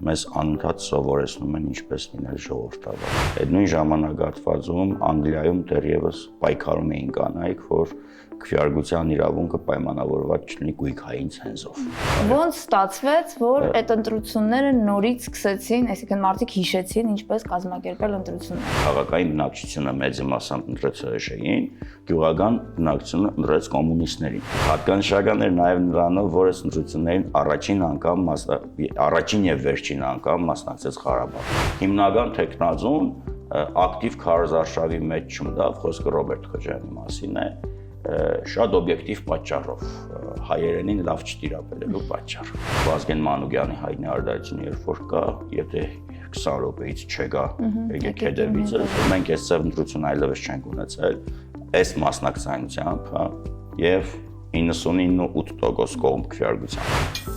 մեզ անընդհատ սովորեցնում են ինչպես լինել ժողովրդավար։ Այդ նույն ժամանակահատվածում Անգլիայում դեռևս պայքարում էին կանայք, որ քվեարկության իրավունքը պայմանավորված չլինի գույքային ցենզով։ Ոնց ստացվեց, որ այդ ընտրությունները նորից սկսեցին, այսինքն մարդիկ հիշեցին ինչպես կազմակերպել ընտրությունները։ Քաղաքային բնակչությունը մեծ մասամբ ընտրեց ՀՇ-ին, գյուղական բնակչությունը ընտրեց կոմունիստներին։ Հատկանշական էր նաև նրանով, որ այս ընտրություններին առաջին եւ վերջին անգամ մասնակցեց Ղարաբաղը։ Հիմնական տեխնազոն ակտիվ քարոզարշավի մեջ չմտավ, խոսքը Ռոբերտ Քոջարյանի մասին է, շատ օբյեկտիվ պատճառով, հայերենին լավ չտիրապետելու պատճառով։ Վազգեն Մանուկյանի հայտնի արտահայտությունը երբ որ կա, եթե 20 րոպեից չեկա, եկեք հետևից, մենք այս ծև ընտրություն այլևս չենք ունեցել, այս մասնակցայնությամբ, եւ 99.8% կողմ քվեարկությամբ։